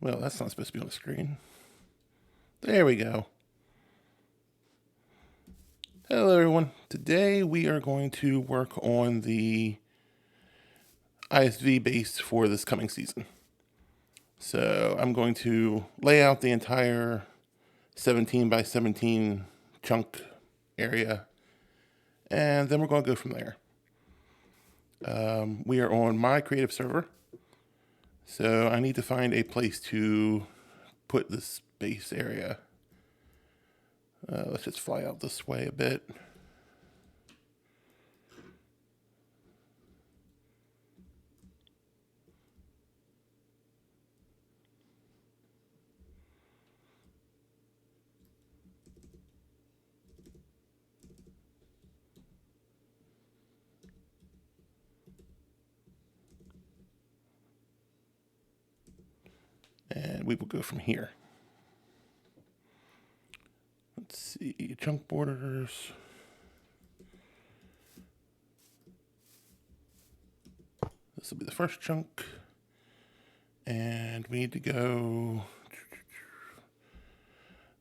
Well, that's not supposed to be on the screen. There we go. Hello, everyone. Today we are going to work on the ISV base for this coming season. So I'm going to lay out the entire 17 by 17 chunk area, and then we're going to go from there. We are on my creative server, so I need to find a place to put this base area. Let's just fly out this way a bit. And we will go from here. Let's see, chunk borders. This will be the first chunk. And we need to go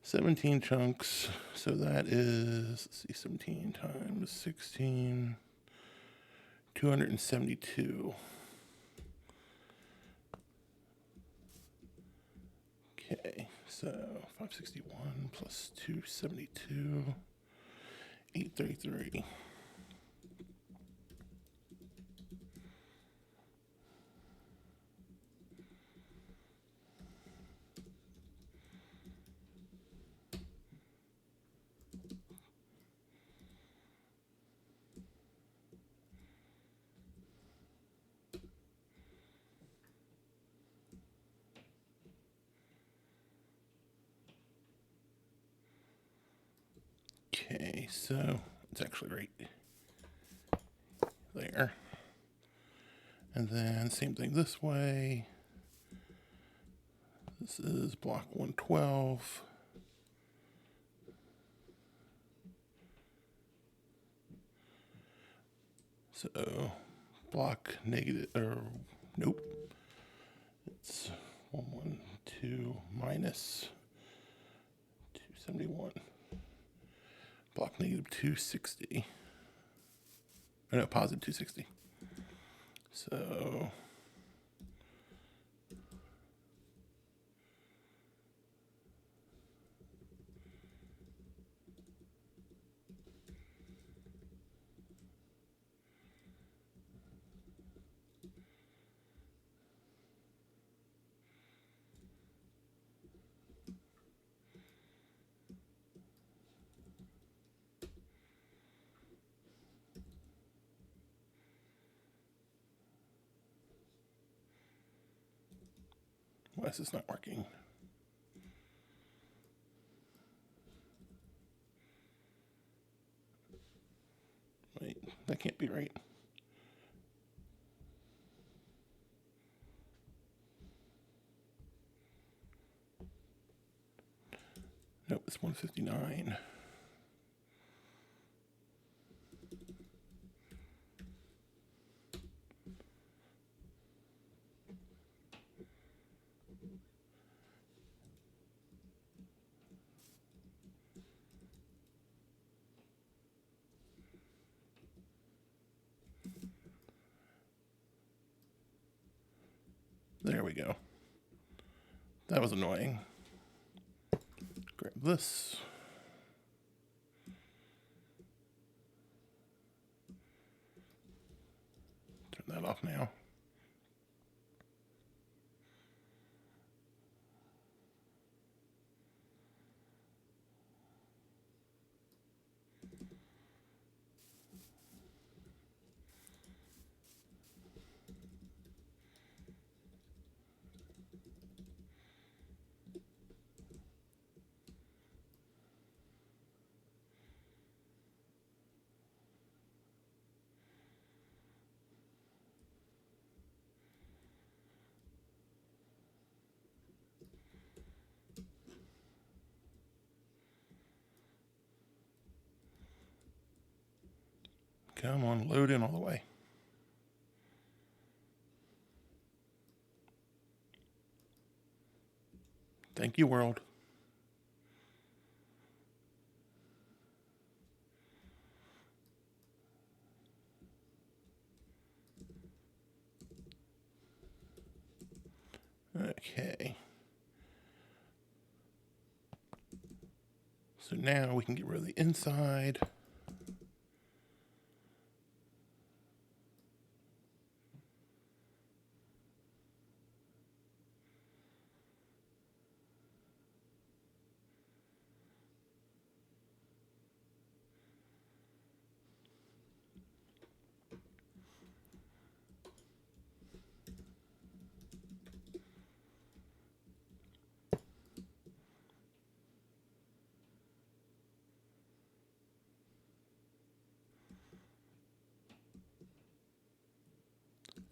17 chunks. So that is, let's see, 17 times 16, 272. Okay, so 561 plus 272, 833. Okay, so it's actually right there. And then same thing this way. This is block 112. So block negative, or nope. It's 112 minus 271. Block negative 260. Oh no, positive 260. So why is this not working? Wait, that can't be right. Nope, it's 159. There we go. That was annoying. Grab this. Turn that off now. Come on, load in all the way. Thank you, world. Okay. So now we can get rid of the inside.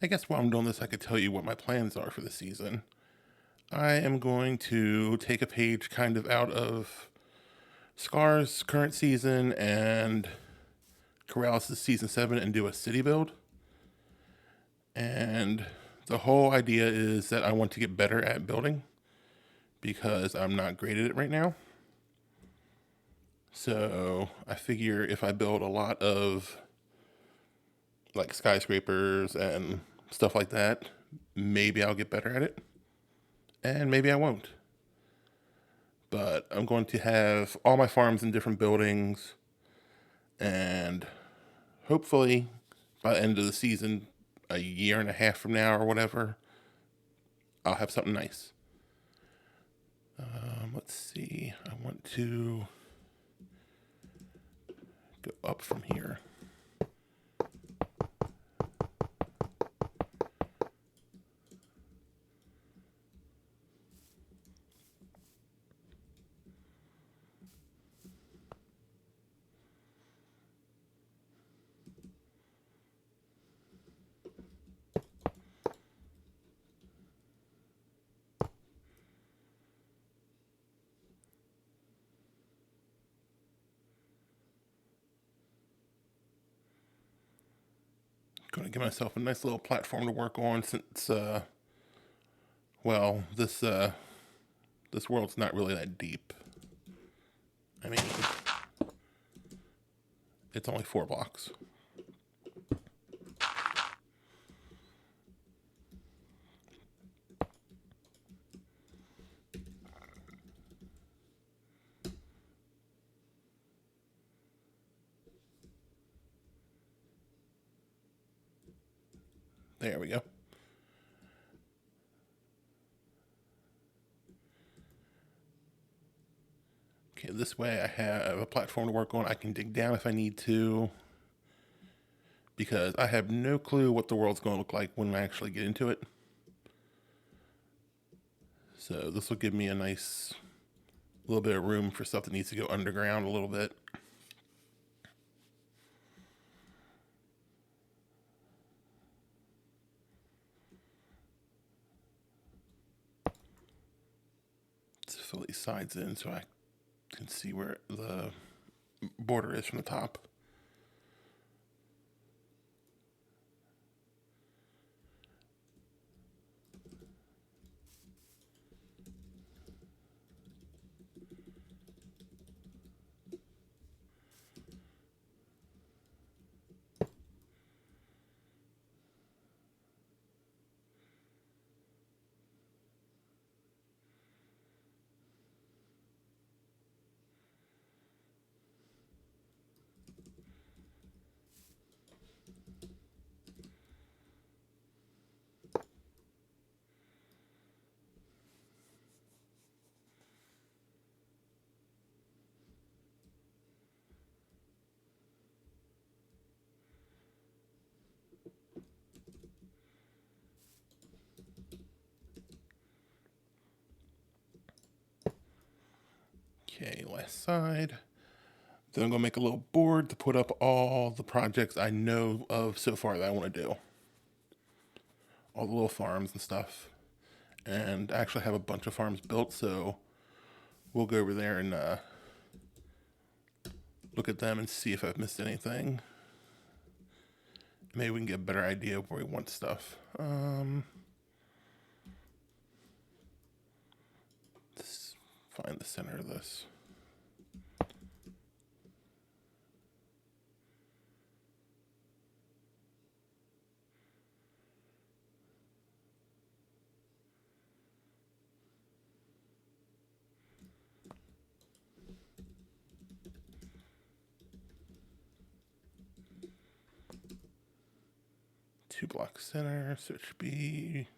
I guess while I'm doing this, I could tell you what my plans are for the season. I am going to take a page kind of out of Scar's current season and Corrales' season 7 and do a city build. And the whole idea is that I want to get better at building because I'm not great at it right now. So I figure if I build a lot of like skyscrapers and stuff like that, maybe I'll get better at it. And maybe I won't. But I'm going to have all my farms in different buildings, and hopefully by the end of the season, a year and a half from now or whatever, I'll have something nice. Let's see. I want to go up from here. Going to give myself a nice little platform to work on since, well, this world's not really that deep. I mean, it's only 4 blocks. There we go. Okay, this way I have a platform to work on. I can dig down if I need to, because I have no clue what the world's going to look like when I actually get into it. So this will give me a nice little bit of room for stuff that needs to go underground a little bit. Let's fill these sides in so I can see where the border is from the top. Okay, last side. Then I'm going to make a little board to put up all the projects I know of so far that I want to do. All the little farms and stuff. And I actually have a bunch of farms built, so we'll go over there and look at them and see if I've missed anything. Maybe we can get a better idea of where we want stuff. Let's find the center of this. Two block center, so it should be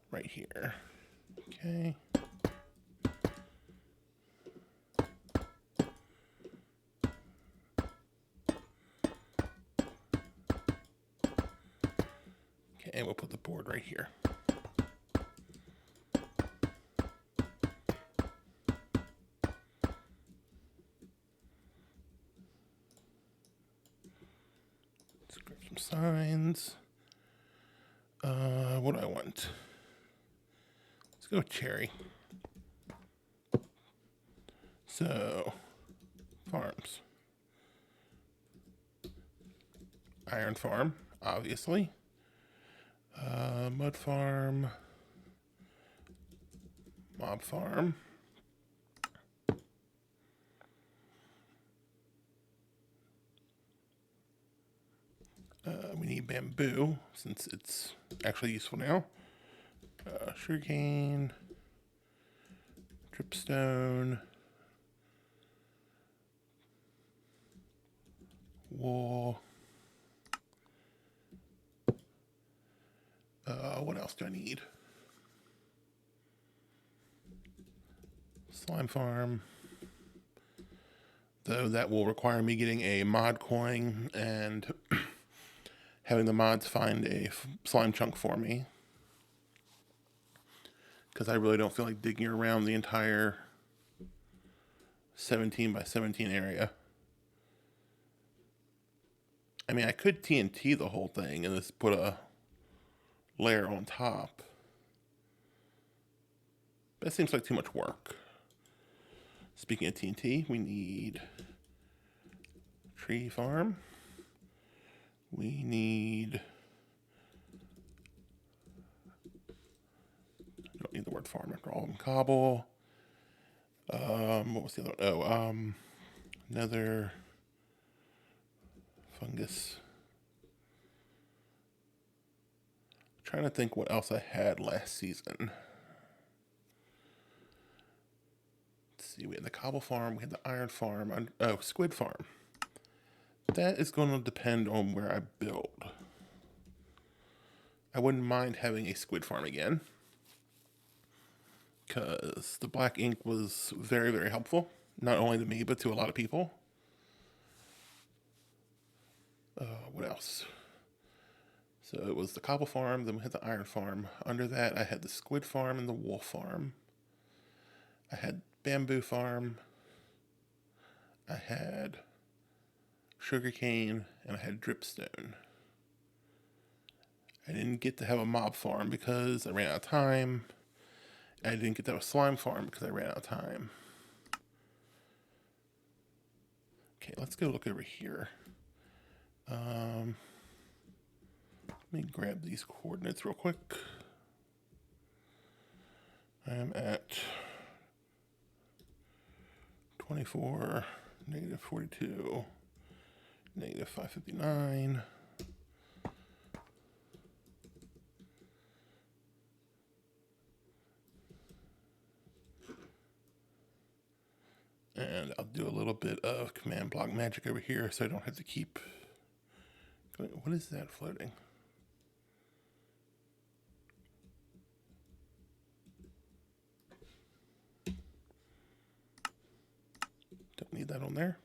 right here. Okay. Okay, and we'll put the board right here. Let's grab some signs. What do I want? Let's go with cherry. So, farms. Iron farm, obviously. Mud farm. Mob farm. We need bamboo, since it's actually useful now. Sugarcane. Dripstone. Wool. What else do I need? Slime farm. Though that will require me getting a mod coin and having the mods find a slime chunk for me. Because I really don't feel like digging around the entire 17 by 17 area. I mean, I could TNT the whole thing and just put a layer on top. That seems like too much work. Speaking of TNT, we need tree farm. We need... I don't need the word farm after all of them. Cobble. What was the other one? Oh, another fungus. I'm trying to think what else I had last season. Let's see, we had the cobble farm, we had the iron farm, squid farm. That is going to depend on where I build. I wouldn't mind having a squid farm again, because the black ink was very, very helpful. Not only to me, but to a lot of people. What else? So it was the cobble farm, then we had the iron farm. Under that, I had the squid farm and the wool farm. I had bamboo farm. I had sugarcane, and I had dripstone. I didn't get to have a mob farm because I ran out of time. I didn't get to have a slime farm because I ran out of time. Okay, let's go look over here. Let me grab these coordinates real quick. I am at 24, negative 42, negative 559. And I'll do a little bit of command block magic over here so I don't have to keep going. What is that floating? Don't need that on there.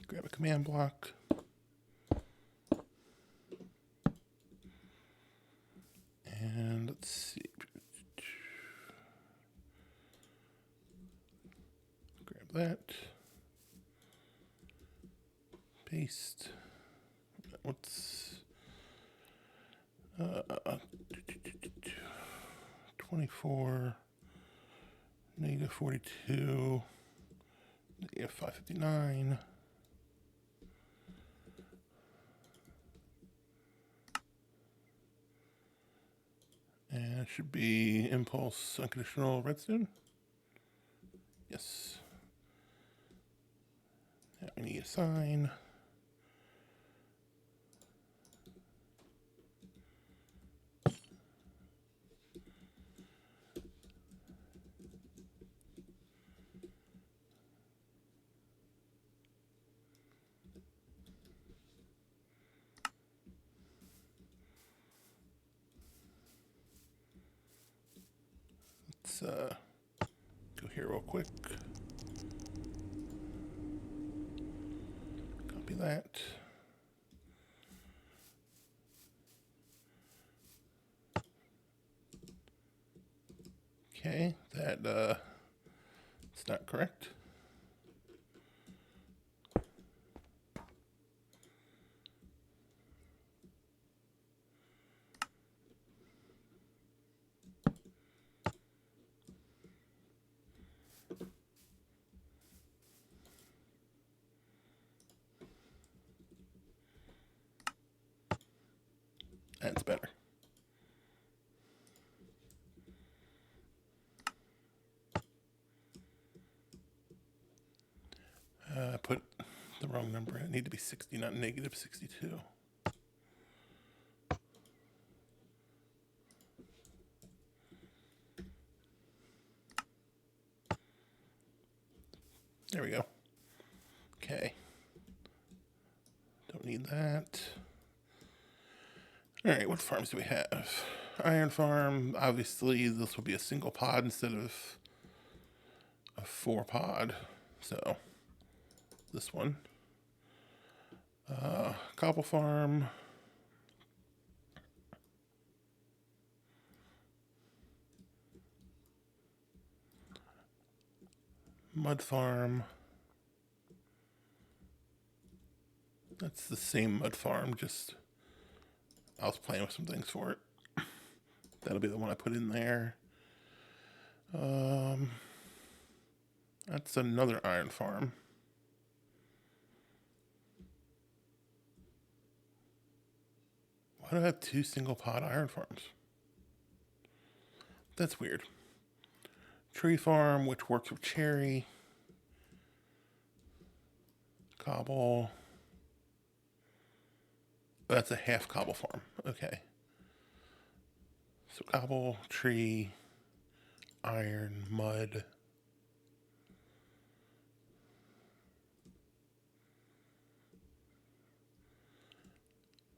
Grab a command block. And let's see. Grab that. Paste. What's 24, negative 42, negative 559. That should be impulse unconditional redstone. Yes. Now we need a sign. Let's go here real quick. Copy that. Okay, that it's not correct. That's better. I put the wrong number. It need to be 60, not negative 62. There we go. Okay. Don't need that. All right, what farms do we have? Iron farm. Obviously, this will be a single pod instead of a 4-pod. So, this one. Cobble farm. Mud farm. That's the same mud farm, just I was playing with some things for it. That'll be the one I put in there. That's another iron farm. Why do I have 2 single pod iron farms? That's weird. Tree farm, which works with cherry. Cobble. That's a half cobble farm. Okay. So cobble, tree, iron, mud.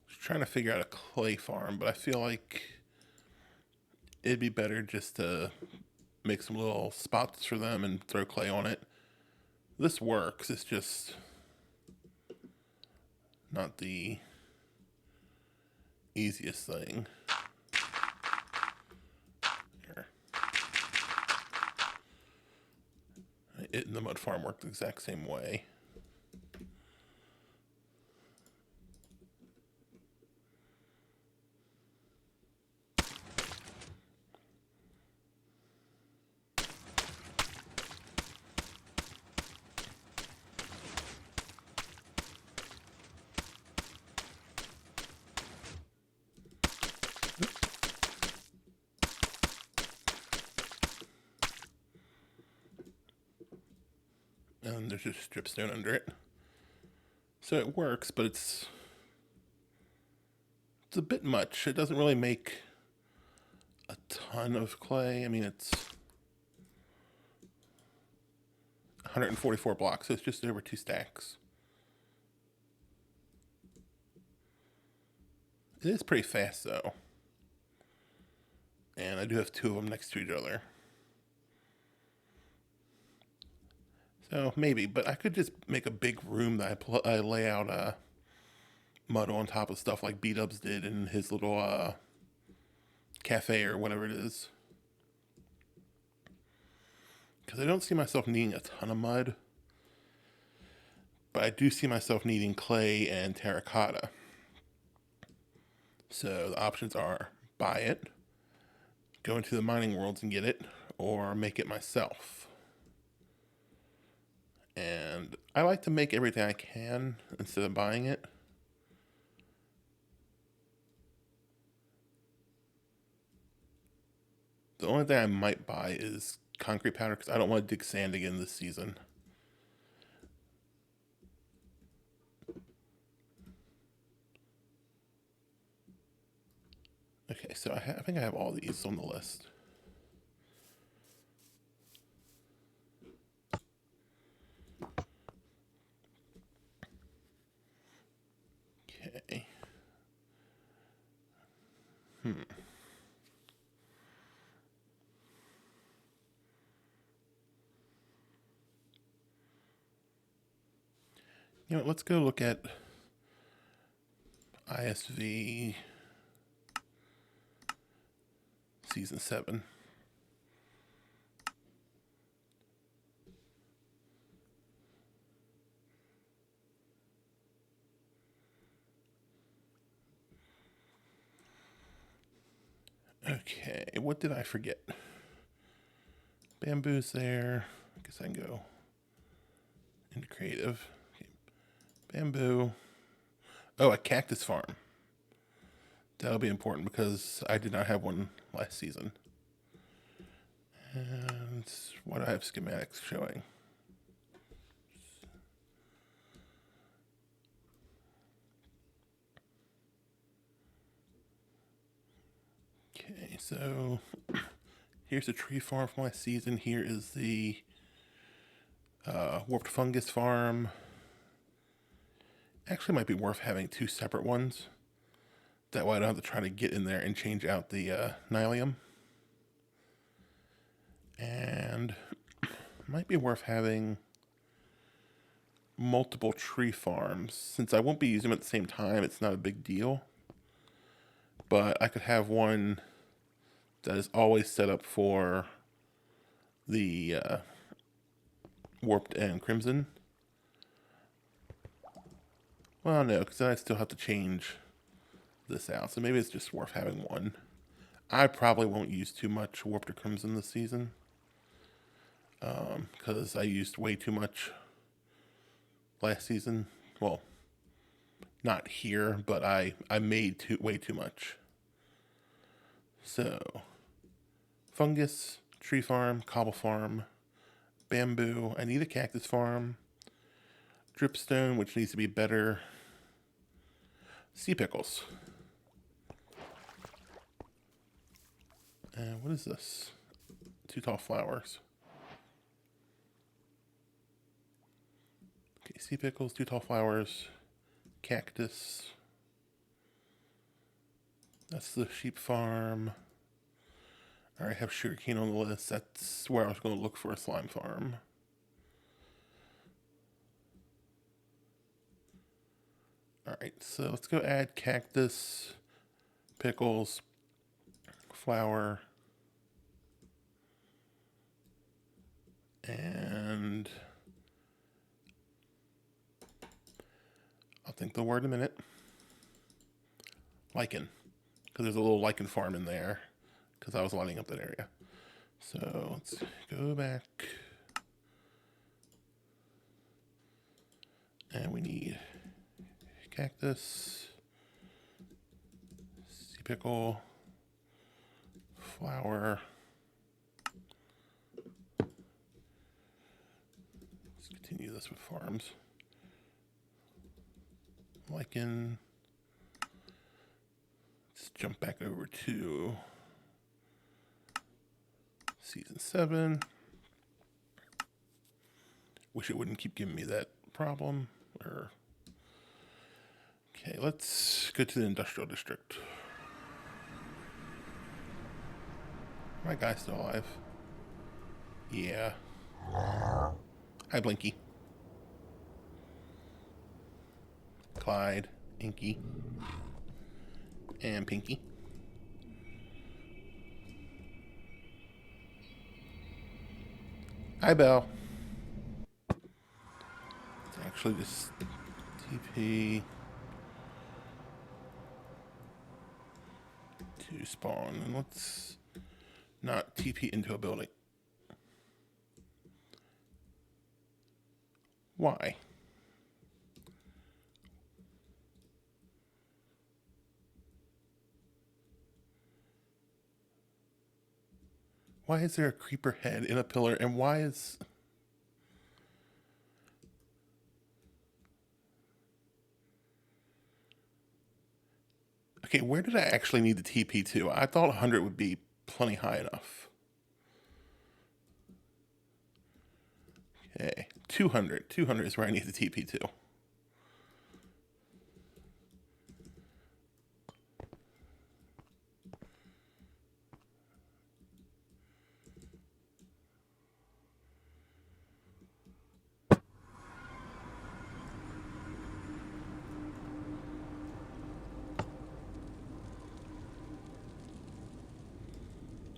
Just trying to figure out a clay farm, but I feel like it'd be better just to make some little spots for them and throw clay on it. This works, it's just not the easiest thing. Here. It and the mud farm work the exact same way. And there's just stripstone under it. So it works, but it's a bit much. It doesn't really make a ton of clay. I mean, it's 144 blocks, so it's just over 2 stacks. It is pretty fast, though. And I do have 2 of them next to each other. So maybe, but I could just make a big room that I lay out mud on top of stuff like B-Dubs did in his little cafe or whatever it is. Because I don't see myself needing a ton of mud, but I do see myself needing clay and terracotta. So the options are buy it, go into the mining worlds and get it, or make it myself. And I like to make everything I can instead of buying it. The only thing I might buy is concrete powder because I don't want to dig sand again this season. Okay, so I think I have all these on the list. Okay. You know, let's go look at iSV Season 7. Okay, what did I forget? Bamboo's there. I guess I can go into creative. Okay. Bamboo. Oh, a cactus farm. That'll be important because I did not have one last season. And what do I have schematics showing? Okay, so here's the tree farm from last season. Here is the warped fungus farm. Actually, might be worth having two separate ones. That way I don't have to try to get in there and change out the Nylium. And might be worth having multiple tree farms. Since I won't be using them at the same time, it's not a big deal. But I could have one that is always set up for the warped and crimson. Well, no, because then I still have to change this out. So maybe it's just worth having one. I probably won't use too much warped or crimson this season. Because I used way too much last season. Well, not here, but I made way too much. So, fungus, tree farm, cobble farm, bamboo. I need a cactus farm. Dripstone, which needs to be better. Sea pickles. And what is this? 2 tall flowers. Okay, sea pickles, 2 tall flowers, cactus. That's the sheep farm. I already have sugarcane on the list. That's where I was going to look for a slime farm. Alright, so let's go add cactus, pickles, flower, and I'll think the word in a minute. Lichen. Because there's a little lichen farm in there. Because I was lining up that area. So let's go back. And we need cactus, sea pickle, flower. Let's continue this with farms. Lichen. Let's jump back over to Season 7. Wish it wouldn't keep giving me that problem. Okay, let's go to the industrial district. My guy's still alive. Yeah. Hi, Blinky. Clyde, Inky, and Pinky. Hi, Belle. It's actually just TP to spawn. And let's not TP into a building. Why? Why is there a creeper head in a pillar, and why is... Okay, where did I actually need the TP to? I thought 100 would be plenty high enough. Okay, 200. 200 is where I need the TP to.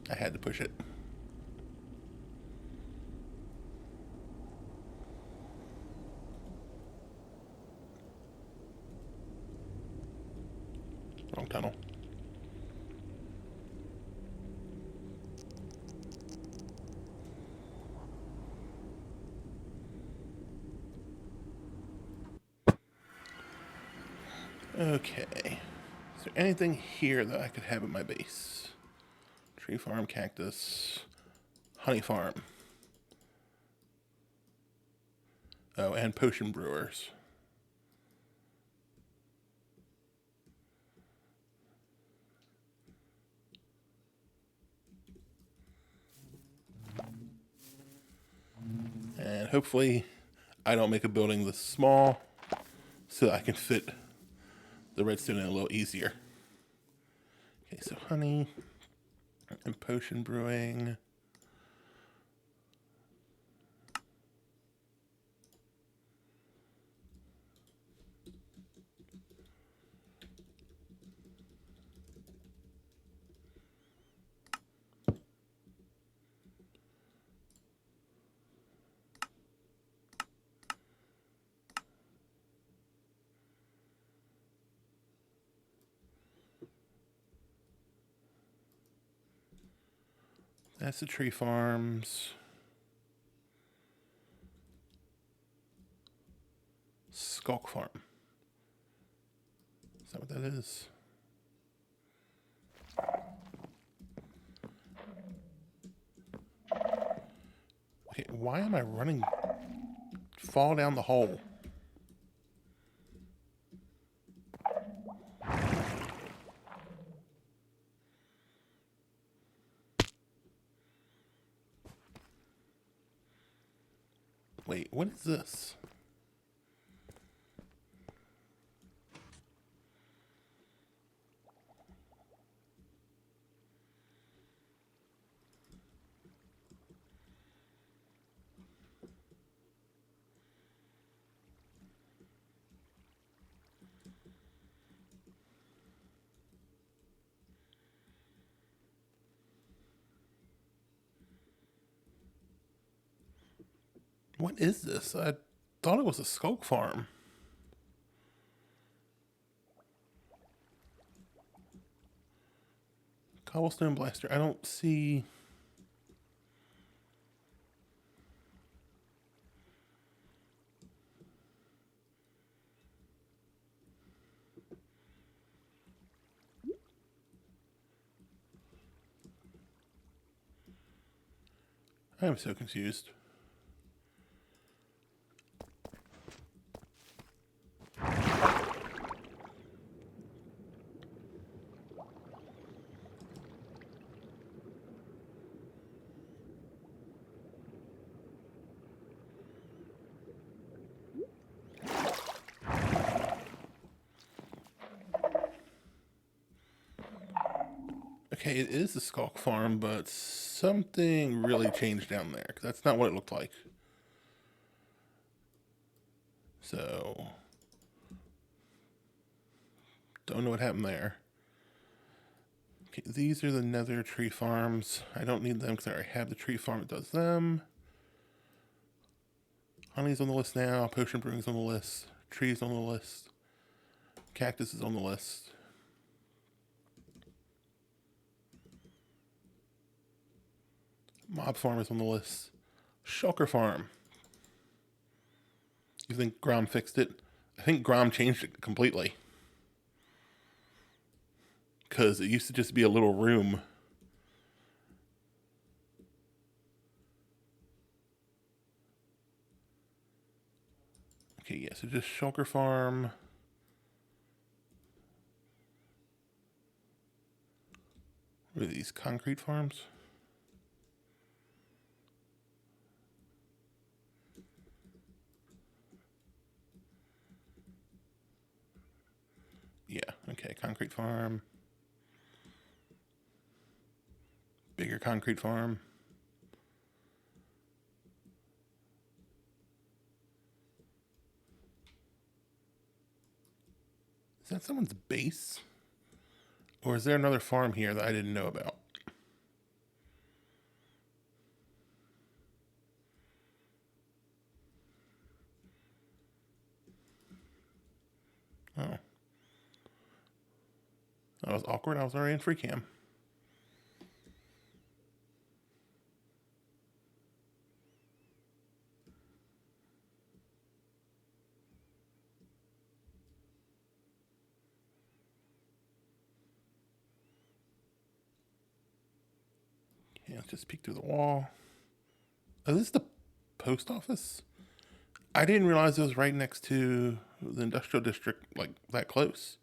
I had to push it. Wrong tunnel. Okay. Is there anything here that I could have at my base? Tree farm, cactus, honey farm. Oh, and potion brewers. And hopefully I don't make a building this small so I can fit the redstone in a little easier. Okay, so honey and potion brewing. That's the tree farms. Skulk farm. Is that what that is? Okay, why am I running? Fall down the hole. Wait, what is this? What is this? I thought it was a skulk farm. Cobblestone blaster. I don't see... I am so confused. Okay, it is the skulk farm, but something really changed down there. 'Cause that's not what it looked like. So, don't know what happened there. Okay, these are the nether tree farms. I don't need them because I already have the tree farm that does them. Honey's on the list now. Potion brewing's on the list. Trees on the list. Cactus is on the list. Mob farm is on the list. Shulker farm. You think Grom fixed it? I think Grom changed it completely. Because it used to just be a little room. Okay, yeah, so just shulker farm. What are these, concrete farms? Yeah, okay, concrete farm. Bigger concrete farm. Is that someone's base? Or is there another farm here that I didn't know about? Oh. That was awkward. I was already in free cam. Yeah, let's just peek through the wall. Oh, this is the post office? I didn't realize it was right next to the industrial district, like that close.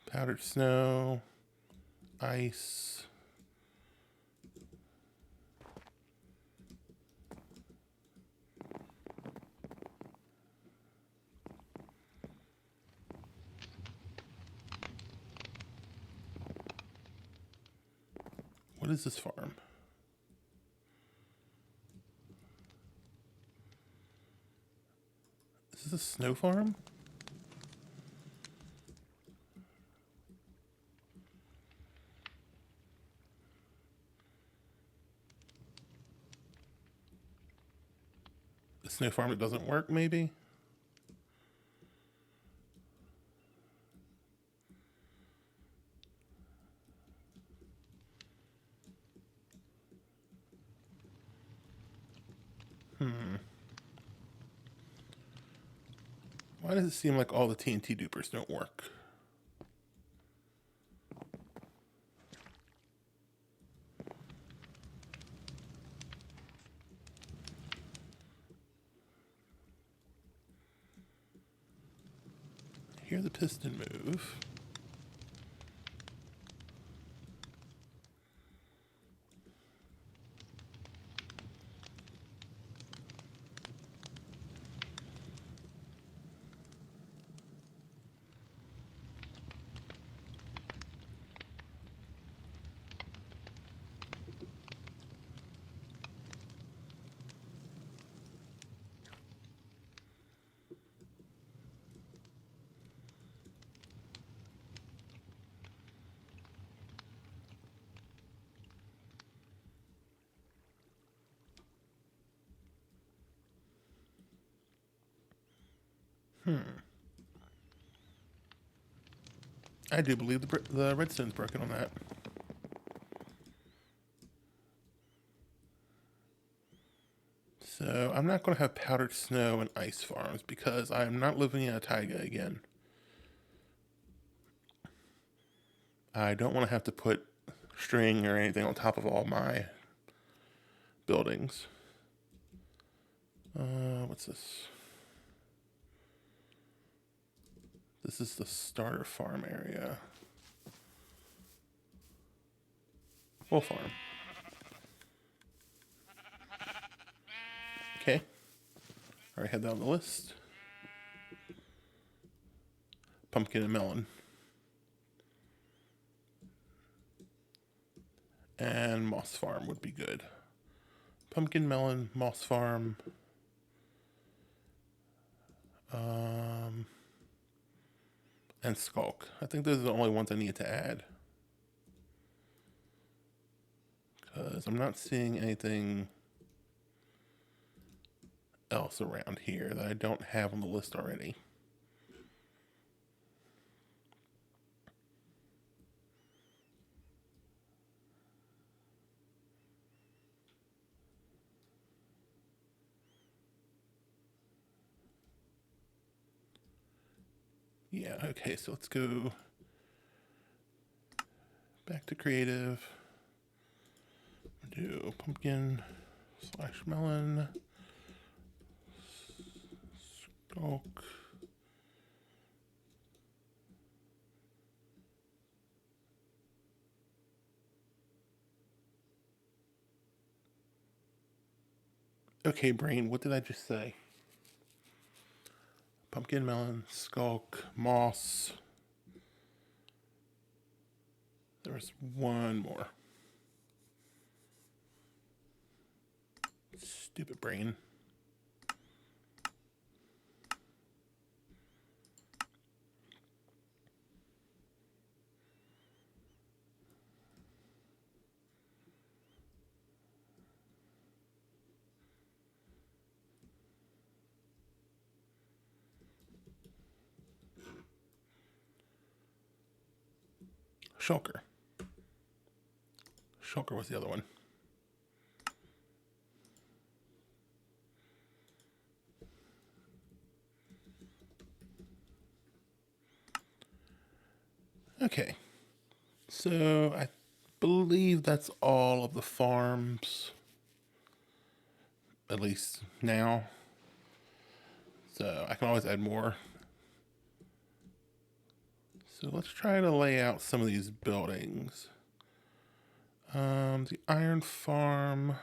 Powdered snow, ice. What is this farm? Is this a snow farm? A snow farm that doesn't work, maybe? Why does it seem like all the TNT dupers don't work? I hear the piston move. I do believe the redstone's broken on that. So I'm not going to have powdered snow and ice farms because I am not living in a taiga again. I don't want to have to put string or anything on top of all my buildings. What's this? This is the starter farm area. Full farm. Okay. Already had that on the list. Pumpkin and melon. And moss farm would be good. Pumpkin, melon, moss farm. And skulk. I think those are the only ones I need to add. Because I'm not seeing anything else around here that I don't have on the list already. Yeah, okay, so let's go back to creative. Do pumpkin slash melon, skulk. Okay, brain, what did I just say? Pumpkin, melon, skulk, moss. There was one more. Stupid brain. Shulker. Shulker was the other one. Okay. So I believe that's all of the farms, at least now. So I can always add more. So let's try to lay out some of these buildings. The iron farm.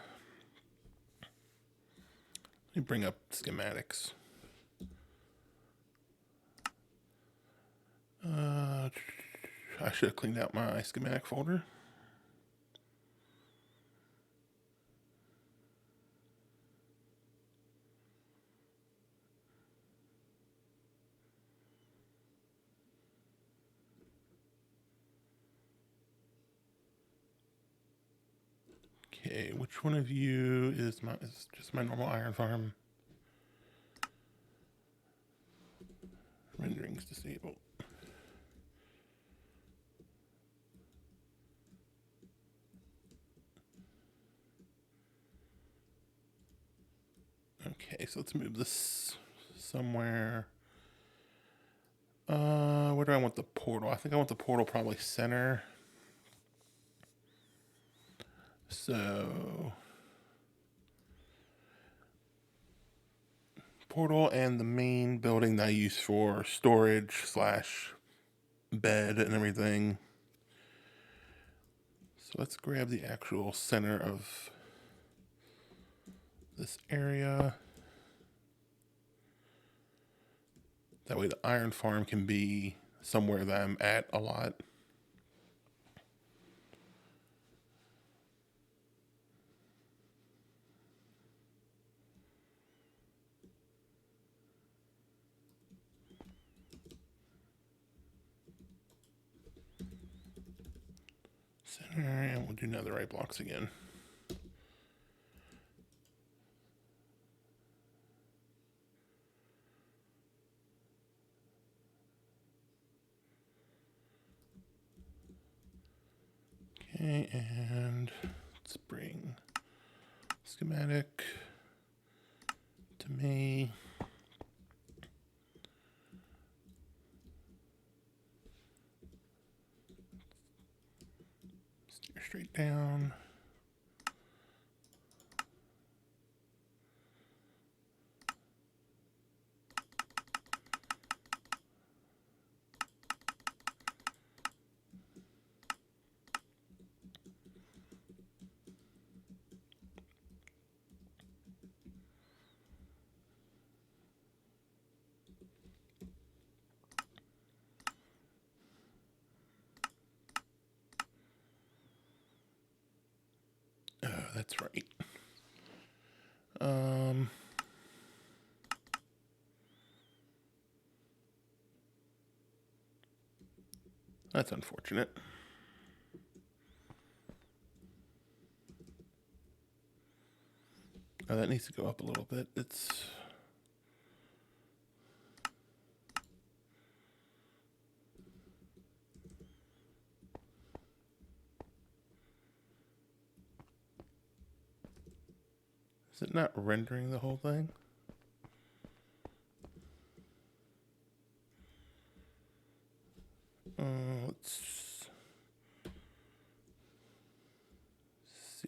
Let me bring up schematics. I should have cleaned out my schematic folder. Okay, which one of you is just my normal iron farm? Renderings disabled. Okay, so let's move this somewhere. Where do I want the portal? I think I want the portal probably center. So portal and the main building that I use for storage slash bed and everything. So let's grab the actual center of this area. That way the iron farm can be somewhere that I'm at a lot. Center, and we'll do netherite blocks again. Okay, and let's bring schematic to me. Steer straight down. Oh, that's right. That's unfortunate. Oh, that needs to go up a little bit. Is it not rendering the whole thing?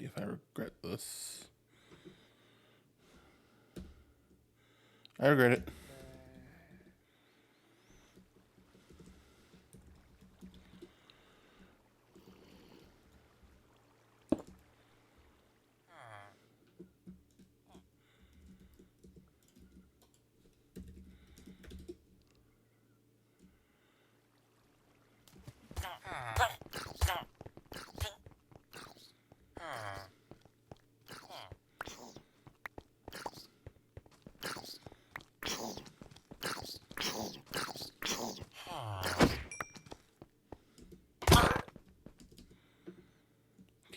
if I regret this. I regret it.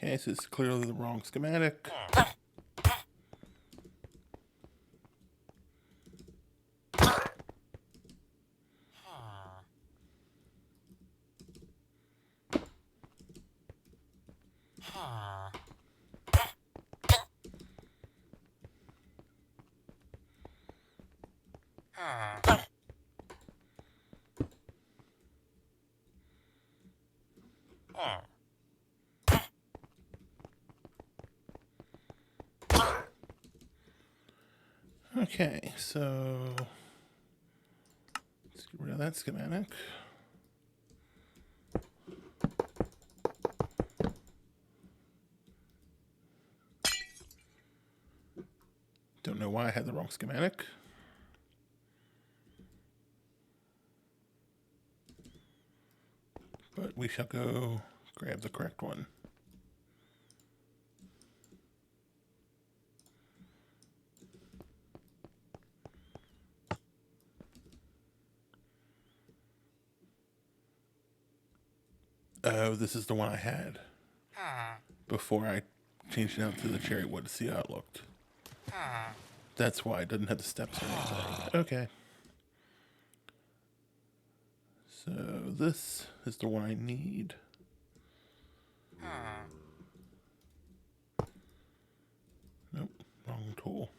Okay, so it's clearly the wrong schematic. Okay, so let's get rid of that schematic. Don't know why I had the wrong schematic. But we shall go grab the correct one. Oh, this is the one I had before I changed it out to the cherry wood to see how it looked. That's why it doesn't have the steps or anything. Okay. So this is the one I need. Nope, wrong tool.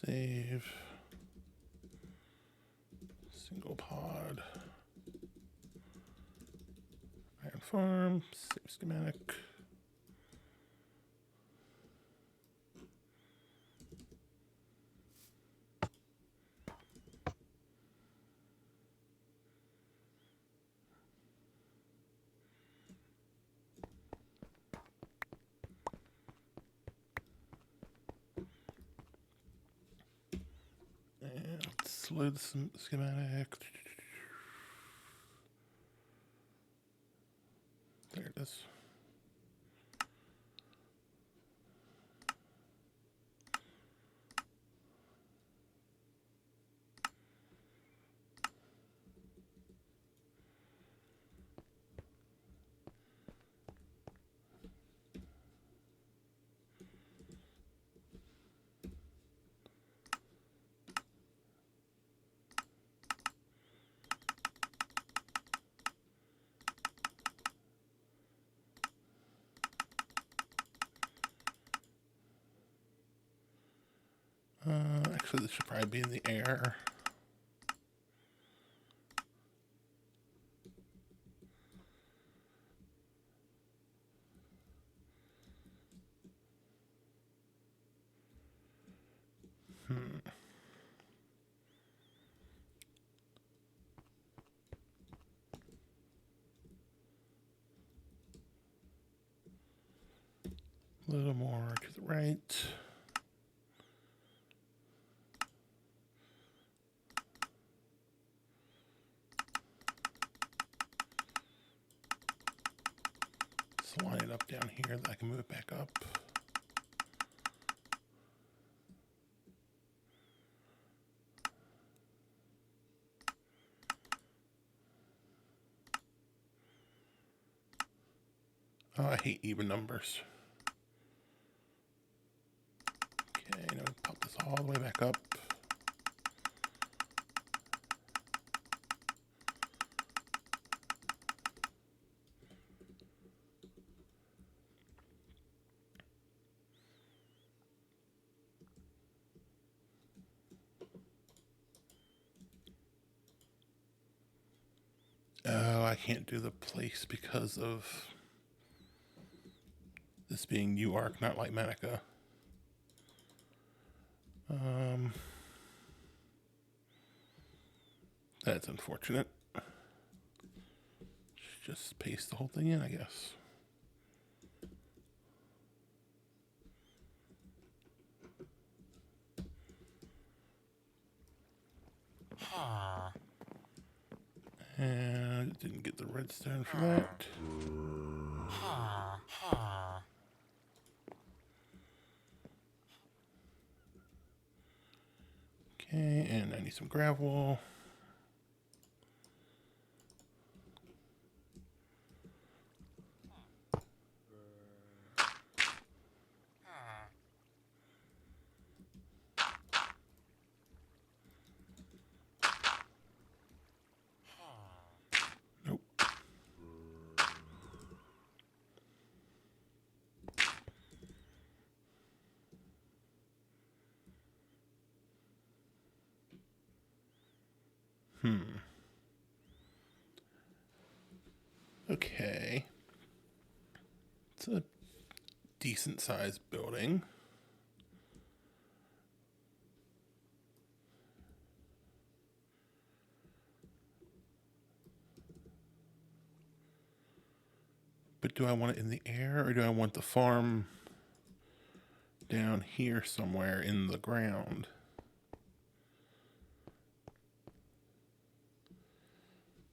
Save. Single pod. Iron farm. Save schematic. And let's load the schematic. There it is. Actually, this should probably be in the air. A little more to the right. Just line it up down here that I can move it back up. Oh, I hate even numbers. Okay, now pop this all the way back up. I can't do the place because of this being UARC, not Lightmatica. That's unfortunate. Just paste the whole thing in, I guess. And didn't get the redstone for that. Okay, and I need some gravel. Nope. Okay. It's a decent sized building. But do I want it in the air, or do I want the farm down here somewhere in the ground?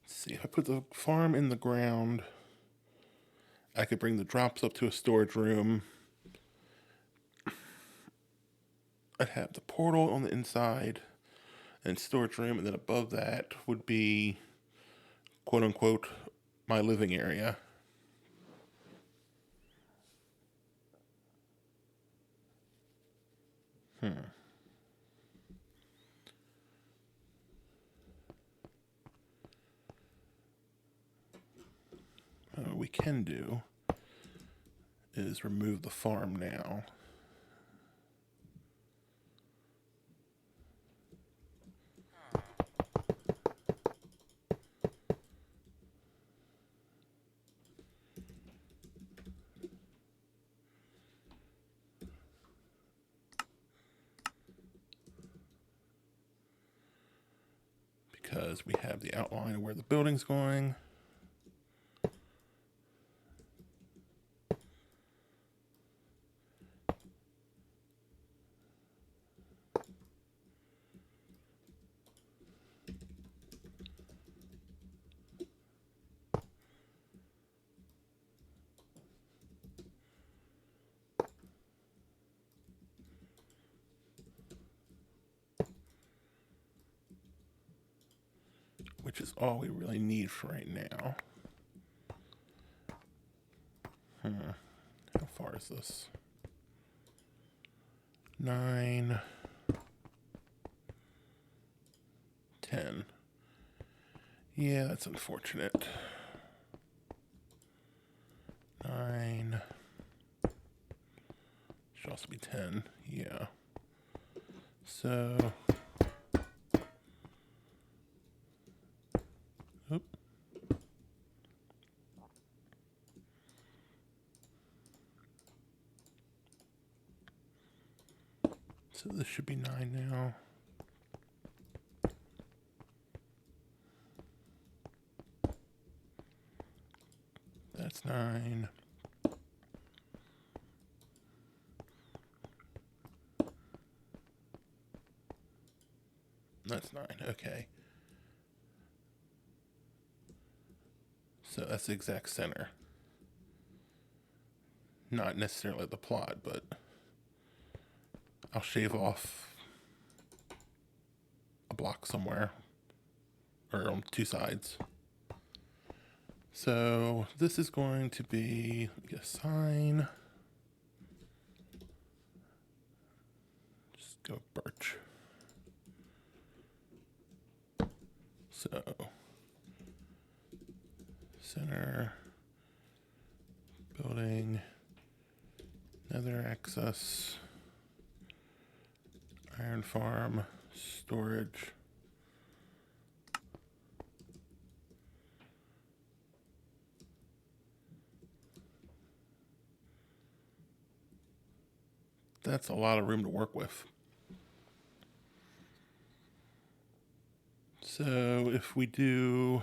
Let's see, if I put the farm in the ground, I could bring the drops up to a storage room. I'd have the portal on the inside and storage room, and then above that would be, quote unquote, my living area. What we can do is remove the farm now. Because we have the outline of where the building's going. Which is all we really need for right now. How far is this? 9, 10. Yeah, that's unfortunate. 9. Should also be 10. Yeah. So. Oop. So this should be 9 now. That's 9. That's 9, okay. So that's the exact center. Not necessarily the plot, but I'll shave off a block somewhere, or on 2 sides. So this is going to be a sign. Just go birch. So center, building, nether access, iron farm, storage, that's a lot of room to work with. So if we do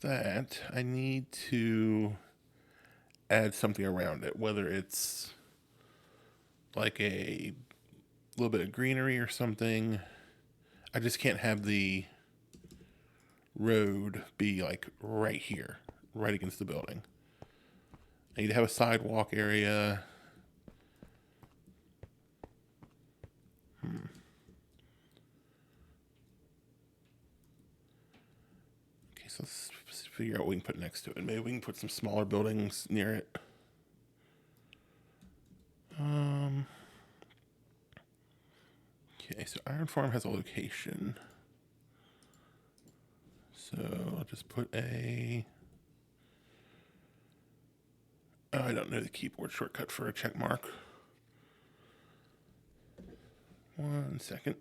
that, I need to add something around it, whether it's like a little bit of greenery or something. I just can't have the road be like right here, right against the building. I need to have a sidewalk area. Okay, so let's figure out what we can put next to it. Maybe we can put some smaller buildings near it. Okay, so Iron Farm has a location. So I'll just put a... Oh, I don't know the keyboard shortcut for a check mark. 1 second.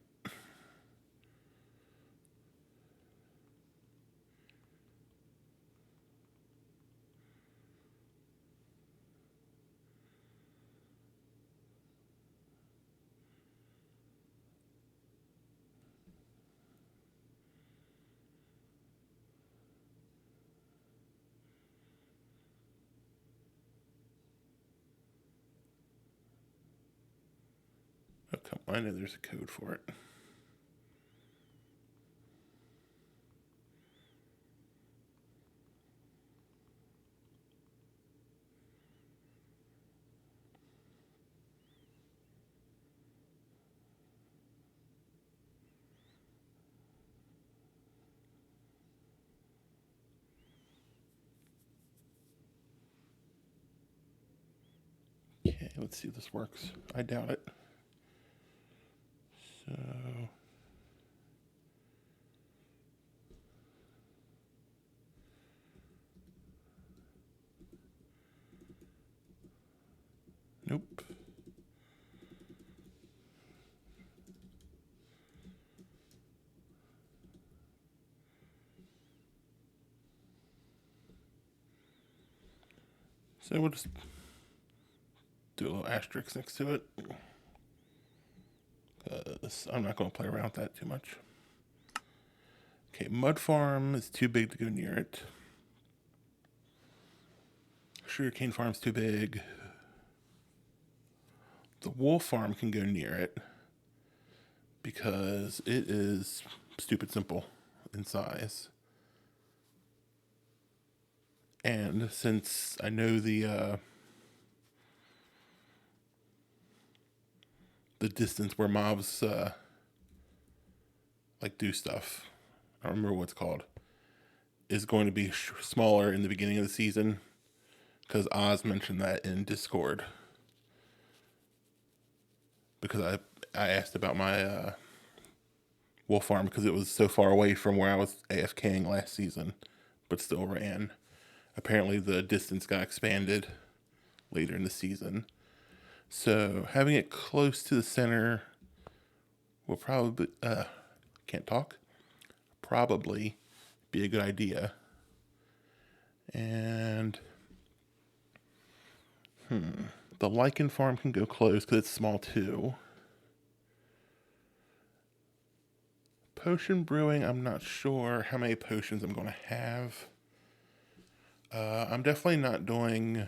Oh, come on, I know there's a code for it. Okay, let's see if this works. I doubt it. So... Nope. So we'll just do a little asterisk next to it. I'm not going to play around with that too much. Okay, Mud Farm is too big to go near it. Sugarcane Farm's too big. The Wool Farm can go near it because it is stupid simple in size. And since I know the distance where mobs like do stuff, I don't remember what it's called, is going to be smaller in the beginning of the season, because Oz mentioned that in Discord. Because I asked about my wolf farm because it was so far away from where I was AFKing last season, but still ran. Apparently the distance got expanded later in the season. So having it close to the center will probably, can't talk, probably be a good idea. And, the lichen farm can go close because it's small too. Potion brewing, I'm not sure how many potions I'm going to have. I'm definitely not doing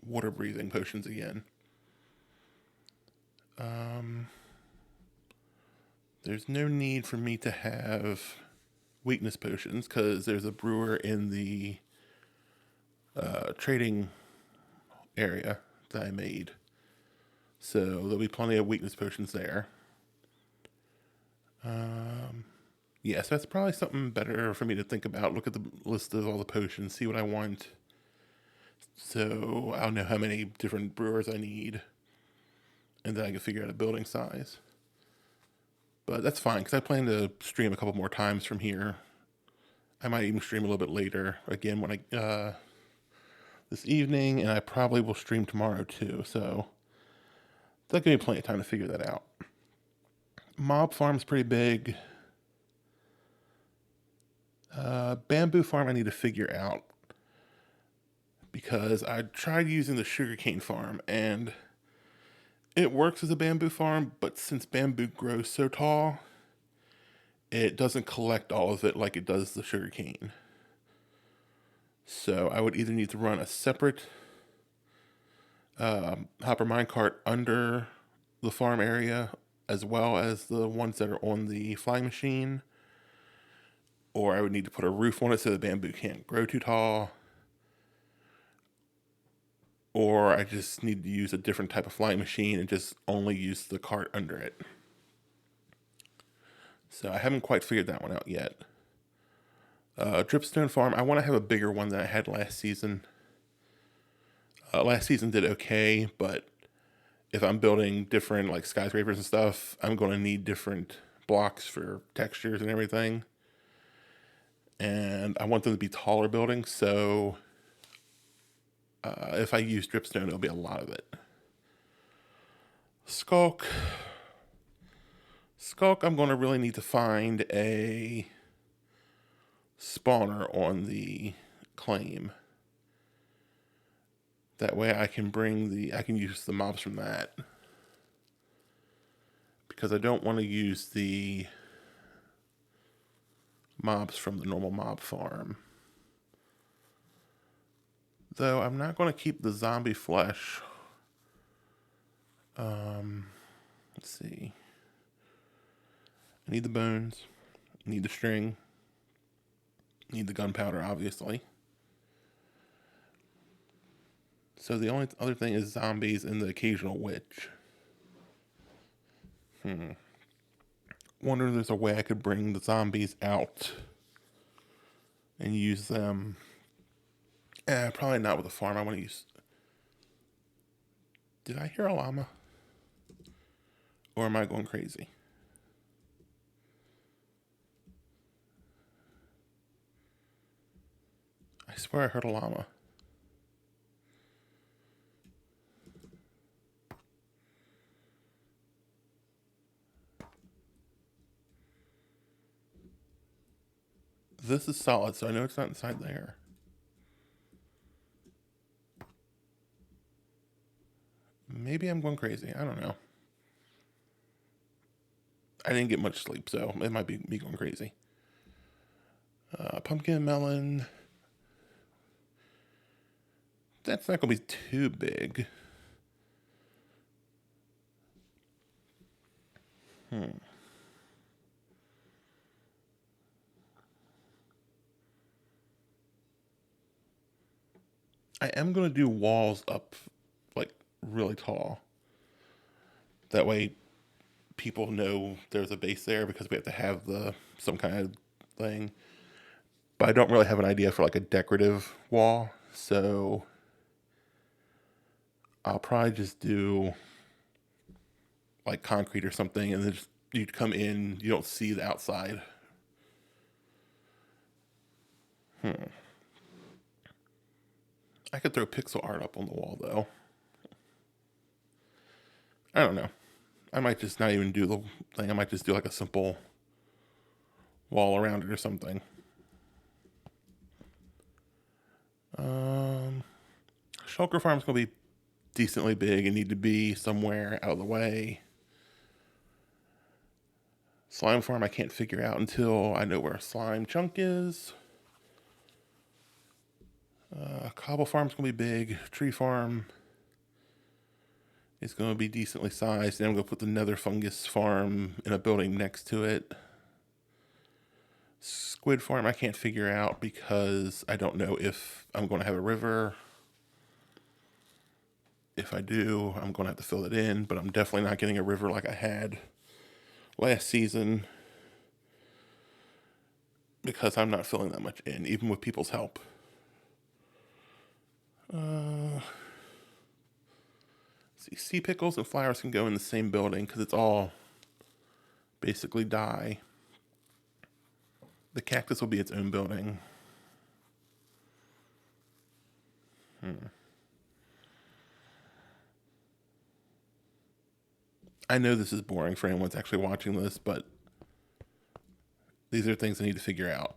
water breathing potions again. There's no need for me to have weakness potions because there's a brewer in the trading area that I made. So there'll be plenty of weakness potions there. Yes, that's probably something better for me to think about. Look at the list of all the potions, see what I want. So I'll know how many different brewers I need. And then I can figure out a building size. But that's fine, because I plan to stream a couple more times from here. I might even stream a little bit later, again, when I this evening, and I probably will stream tomorrow too, so that'll give me plenty of time to figure that out. Mob farm's pretty big. Bamboo farm I need to figure out, because I tried using the sugarcane farm and it works as a bamboo farm, but since bamboo grows so tall, it doesn't collect all of it like it does the sugarcane. So I would either need to run a separate hopper minecart under the farm area as well as the ones that are on the flying machine, or I would need to put a roof on it so the bamboo can't grow too tall, or I just need to use a different type of flying machine and just only use the cart under it. So I haven't quite figured that one out yet. Dripstone farm, I want to have a bigger one than I had last season. Last season did okay, but if I'm building different like skyscrapers and stuff, I'm going to need different blocks for textures and everything. And I want them to be taller buildings, so if I use dripstone, it'll be a lot of it. Skulk, I'm going to really need to find a spawner on the claim. That way I can I can use the mobs from that. Because I don't want to use the mobs from the normal mob farm. Though I'm not going to keep the zombie flesh. Let's see. I need the bones. I need the string. I need the gunpowder, obviously. So the only other thing is zombies and the occasional witch. Wonder if there's a way I could bring the zombies out and use them. Probably not with a farm. I want to use... Did I hear a llama? Or am I going crazy? I swear I heard a llama. This is solid, so I know it's not inside there. Maybe I'm going crazy. I don't know. I didn't get much sleep, so it might be me going crazy. Pumpkin melon. That's not going to be too big. I am going to do walls up, like, really tall. That way people know there's a base there because we have to have some kind of thing. But I don't really have an idea for, like, a decorative wall. So I'll probably just do, like, concrete or something. And then you'd come in, you don't see the outside. I could throw pixel art up on the wall, though. I don't know. I might just not even do the thing. I might just do like a simple wall around it or something. Shulker farm's going to be decently big and need to be somewhere out of the way. Slime farm I can't figure out until I know where a slime chunk is. Cobble farm's going to be big. Tree farm is going to be decently sized. And I'm going to put the nether fungus farm in a building next to it. Squid farm I can't figure out because I don't know if I'm going to have a river. If I do, I'm going to have to fill it in, but I'm definitely not getting a river like I had last season because I'm not filling that much in, even with people's help. See, sea pickles and flowers can go in the same building because it's all basically dye. The cactus will be its own building. I know this is boring for anyone that's actually watching this, but these are things I need to figure out.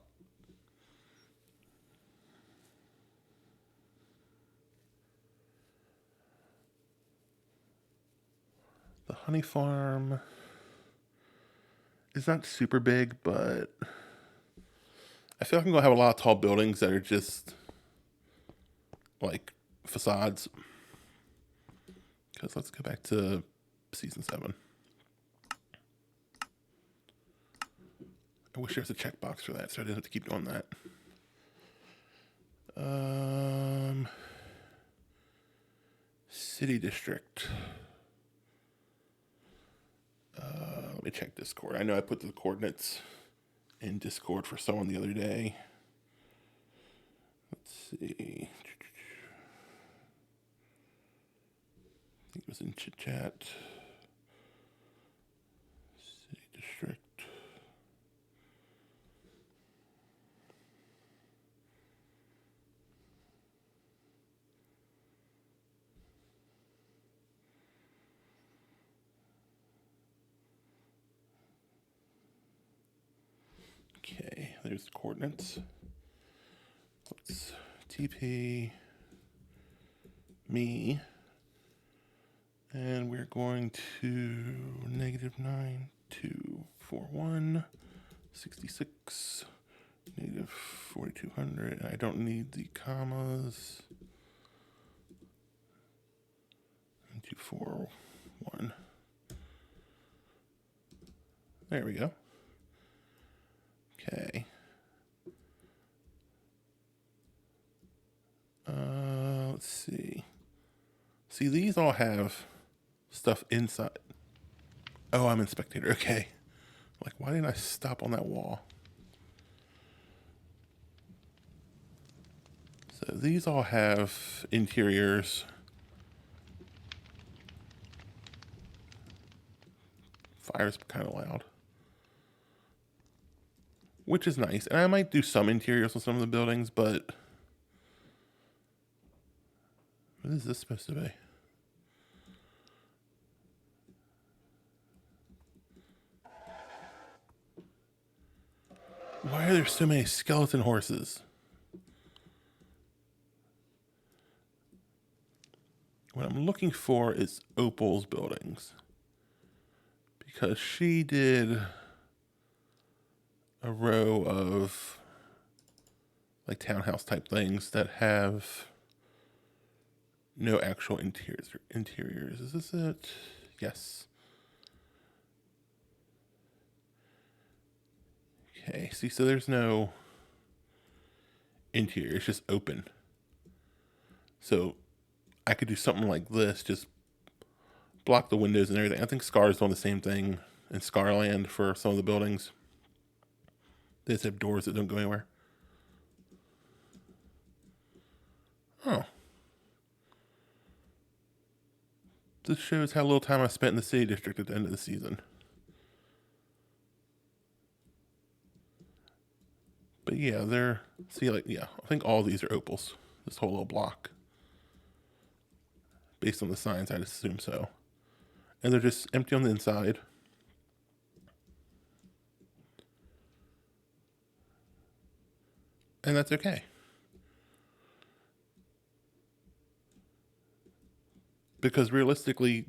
honey farm is not super big, but I feel like I'm going to have a lot of tall buildings that are just like facades. Because let's go back to season 7. I wish there was a checkbox for that so I didn't have to keep doing that. City district. Let me check Discord. I know I put the coordinates in Discord for someone the other day. Let's see. I think it was in Chit Chat. City district. Okay, there's the coordinates. Let's TP me. And we're going to -9241, 66, -4200. I don't need the commas. 9241. There we go. Okay. Let's see. See, these all have stuff inside. Oh, I'm in spectator. Okay. Like, why didn't I stop on that wall? So these all have interiors. Fire's kind of loud. Which is nice. And I might do some interiors on some of the buildings, but what is this supposed to be? Why are there so many skeleton horses? What I'm looking for is Opal's buildings. Because she did a row of like townhouse type things that have no actual interiors. Is this it? Yes. Okay, see, so there's no interior, it's just open. So I could do something like this, just block the windows and everything. I think Scar's doing the same thing in Scarland for some of the buildings. They just have doors that don't go anywhere. Oh. This shows how little time I spent in the city district at the end of the season. But yeah, they're, see, like, yeah, I think all these are opals. This whole little block. Based on the signs, I'd assume so. And they're just empty on the inside. And that's okay. Because realistically,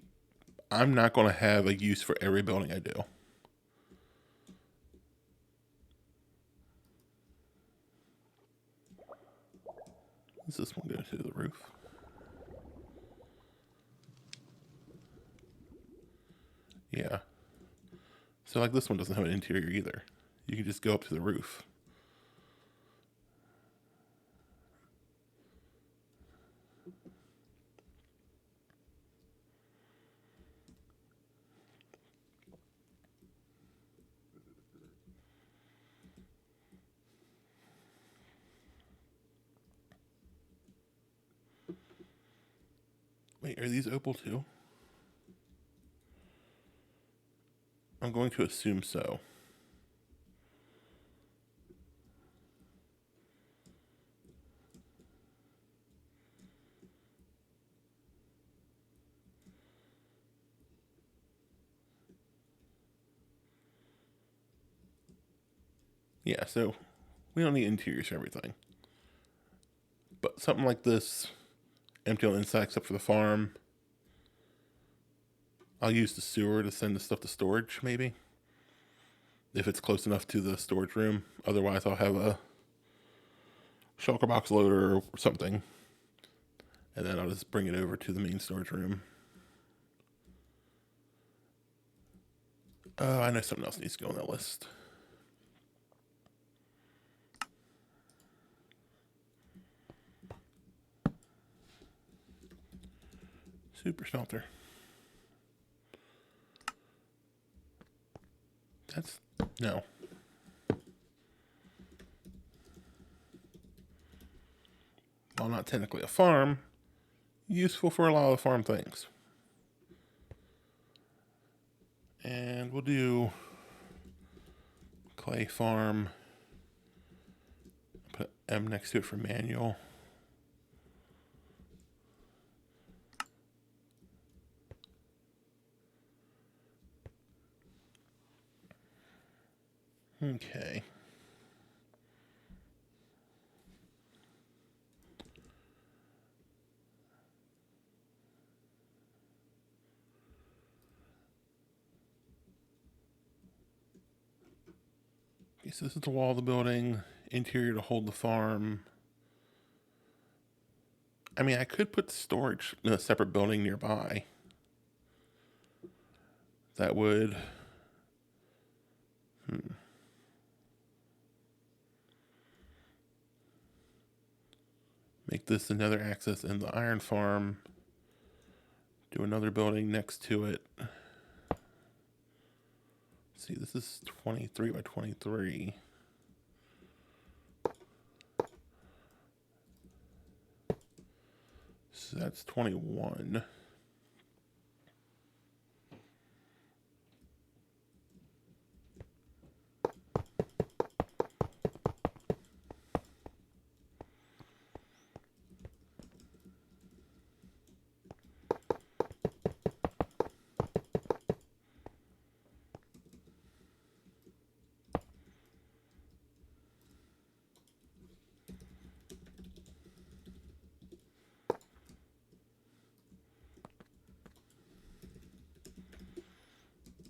I'm not going to have a use for every building I do. Does this one go to the roof? Yeah. So like this one doesn't have an interior either. You can just go up to the roof. Wait, are these opal too? I'm going to assume so. Yeah, so we don't need interiors for everything. But something like this, empty on the inside except for the farm, I'll use the sewer to send the stuff to storage, maybe, if it's close enough to the storage room. Otherwise, I'll have a shulker box loader or something, and then I'll just bring it over to the main storage room. I know something else needs to go on that list. Super smelter. No. While not technically a farm, useful for a lot of farm things. And we'll do clay farm. Put M next to it for manual. Okay. Okay, so this is the wall of the building, interior to hold the farm. I mean, I could put storage in a separate building nearby. That would... Make this another access in the iron farm. Do another building next to it. See, this is 23 by 23. So that's 21.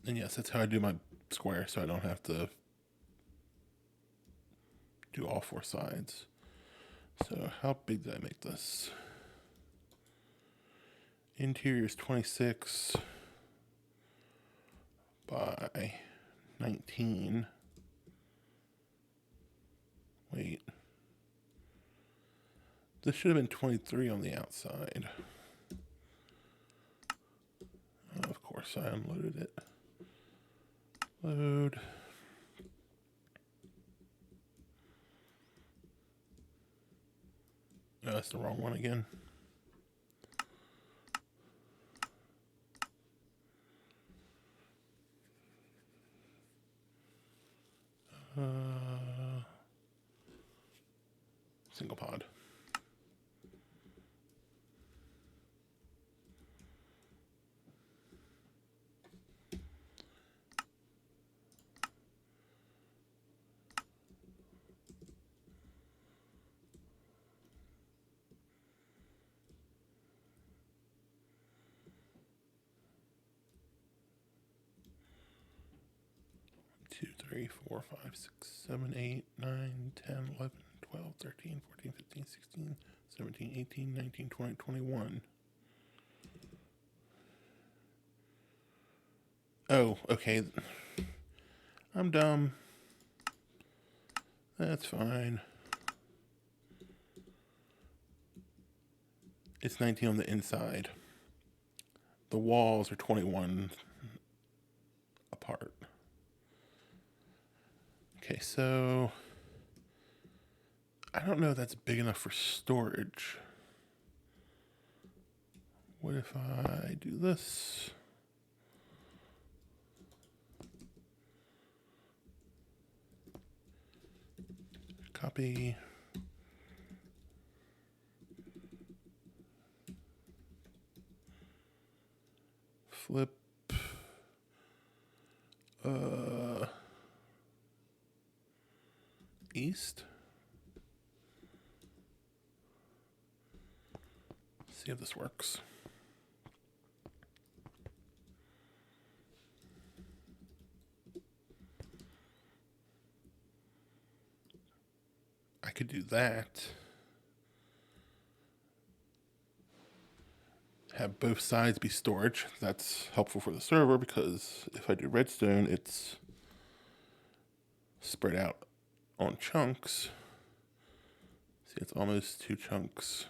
And yes, that's how I do my square, so I don't have to do all four sides. So how big did I make this? Interior is 26 by 19. Wait. This should have been 23 on the outside. Of course, I unloaded it. Load. Oh, that's the wrong one again. Single pod. Two, 3, 4, 5, 6, 7, 8, 9, 10, 11, 12, 13, 14, 15, 16, 17, 18, 19, 20, 21. Oh, okay. I'm dumb. That's fine. It's 19 on the inside. The walls are 21 apart. Okay, so I don't know if that's big enough for storage. What if I do this? Copy. Flip. East. See if this works. could do that. Have both sides be storage. That's helpful for the server because if I do redstone, it's spread out on chunks. See, it's almost 2 chunks.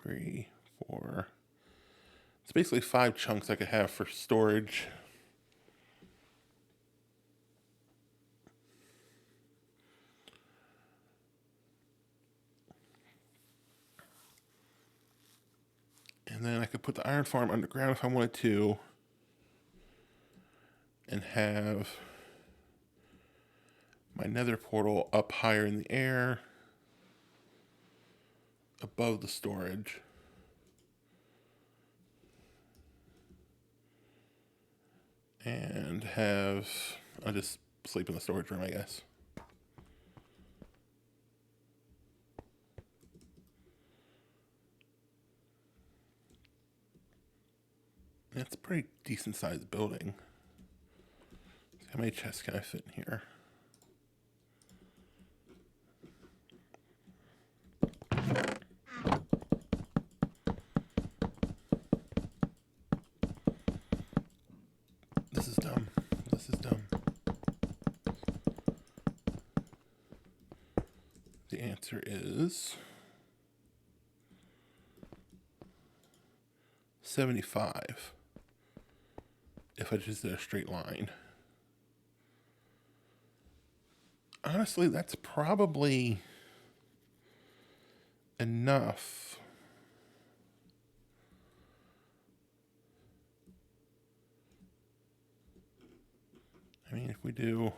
3, 4. It's basically 5 chunks I could have for storage. And then I could put the iron farm underground if I wanted to, and have my nether portal up higher in the air above the storage. And I'll just sleep in the storage room, I guess. It's a pretty decent sized building. How many chests can I fit in here? This is dumb. This is dumb. The answer is 75. If I just did a straight line. Honestly, that's probably enough. I mean, if we do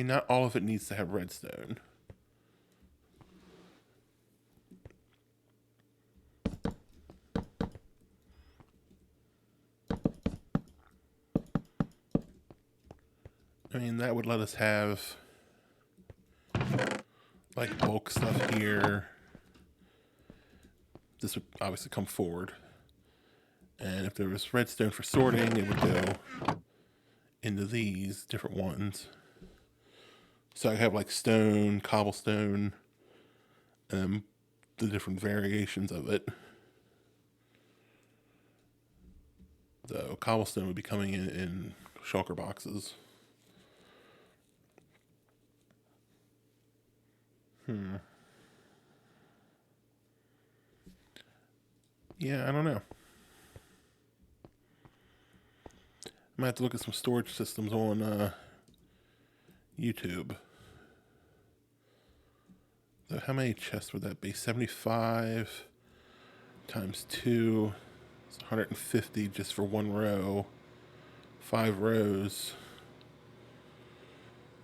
not all of it needs to have redstone. I mean, that would let us have like bulk stuff here. This would obviously come forward. And if there was redstone for sorting, it would go into these different ones. So I have like stone, cobblestone, and the different variations of it. Though cobblestone would be coming in shulker boxes. Yeah, I don't know. I might have to look at some storage systems on YouTube. So how many chests would that be? 75 times 2. It's 150 just for one row. 5 rows.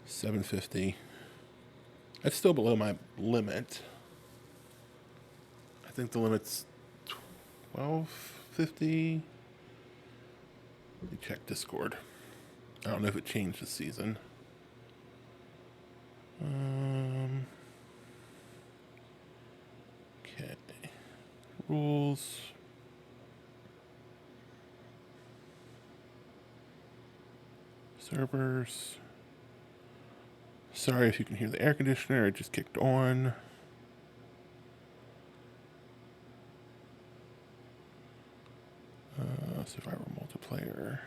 750. That's still below my limit. I think the limit's 1250. Let me check Discord. I don't know if it changed this season. Okay. Rules. Servers. Sorry if you can hear the air conditioner, it just kicked on. Survivor multiplayer.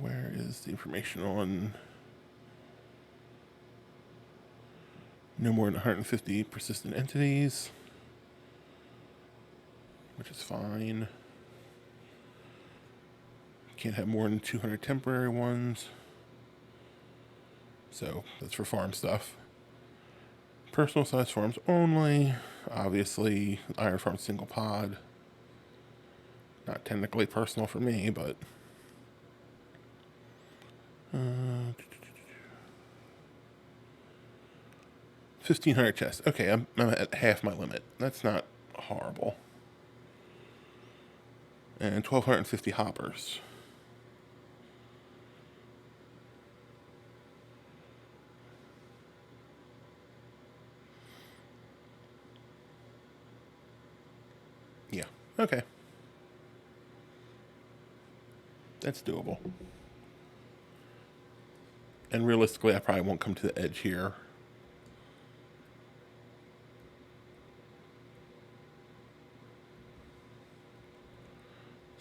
Where is the information on no more than 150 persistent entities, which is fine. Can't have more than 200 temporary ones. So that's for farm stuff. Personal size farms only. Obviously, iron farm single pod. Not technically personal for me, but 1,500 chests. Okay, I'm at half my limit. That's not horrible. And 1,250 hoppers. Yeah, okay. That's doable. And realistically, I probably won't come to the edge here.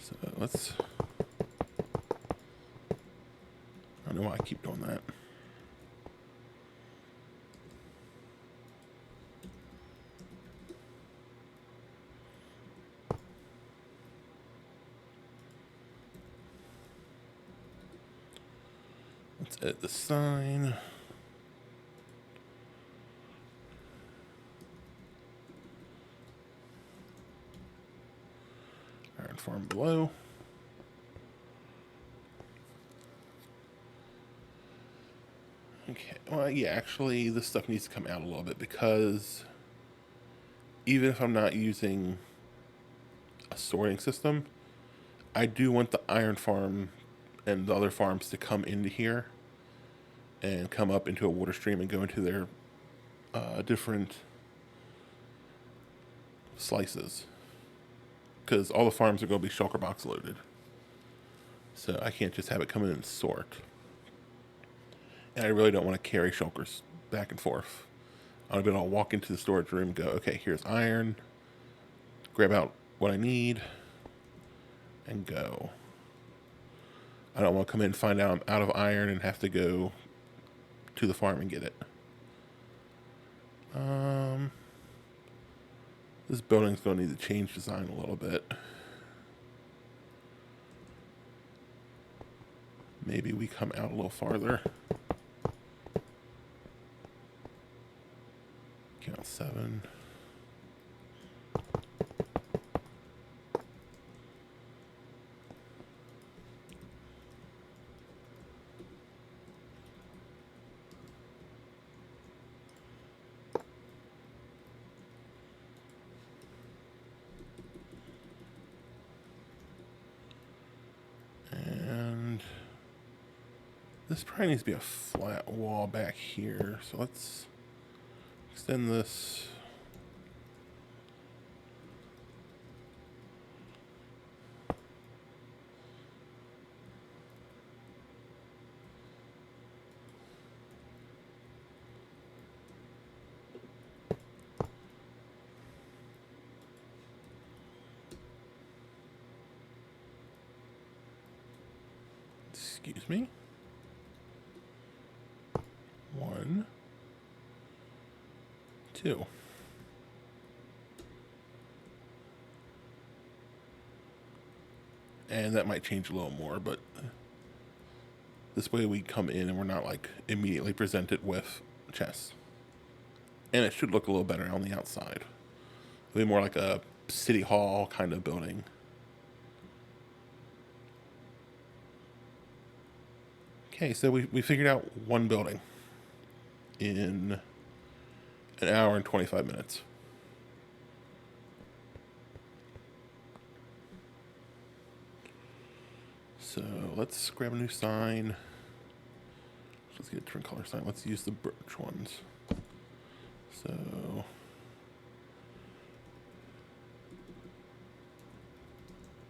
So let's... I don't know why I keep doing that. Let's edit the sign. Iron farm below. Okay, well, yeah, actually, this stuff needs to come out a little bit because even if I'm not using a sorting system, I do want the iron farm and the other farms to come into here and come up into a water stream and go into their different slices. Because all the farms are going to be shulker box loaded. So I can't just have it come in and sort. And I really don't want to carry shulkers back and forth. I'm going to walk into the storage room, go, okay, here's iron, grab out what I need, and go. I don't want to come in and find out I'm out of iron and have to go to the farm and get it. This building's going to need to change design a little bit. Maybe we come out a little farther. Count 7. And this probably needs to be a flat wall back here. So let's extend this. Excuse me. 1, 2. And that might change a little more, but this way we come in and we're not like immediately presented with chests. And it should look a little better on the outside. It'll be more like a city hall kind of building. Okay, so we figured out one building in an hour and 25 minutes. So let's grab a new sign. Let's get a different color sign. Let's use the birch ones. So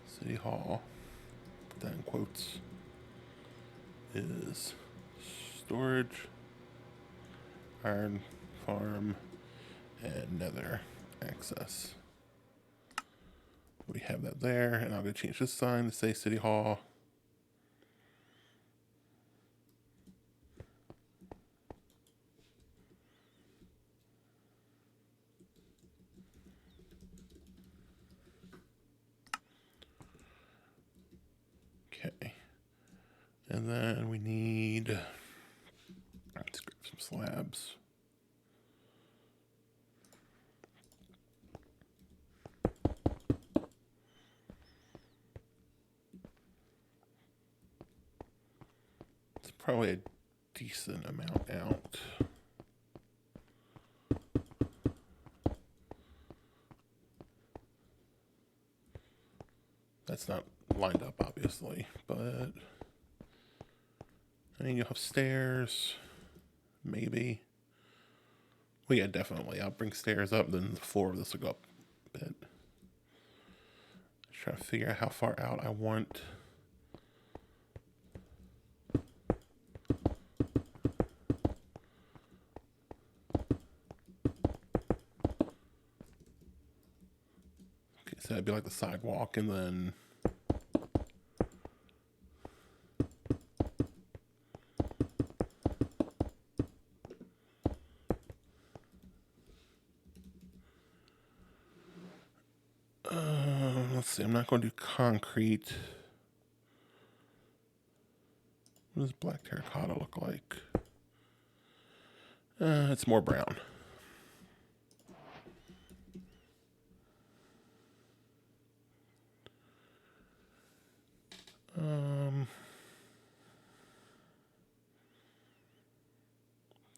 City Hall, put that in quotes, is storage, iron farm, and nether access. We have that there, and I'm going to change this sign to say City Hall. Okay. And then we need, let's grab some slabs. It's probably a decent amount out. not lined up, obviously, but I mean, you'll have stairs, maybe. Well, yeah, definitely. I'll bring stairs up, then the floor of this will go up a bit. Just trying to figure out how far out I want. Okay, so that'd be like the sidewalk, and then let's see, I'm not going to do concrete. What does black terracotta look like? It's more brown.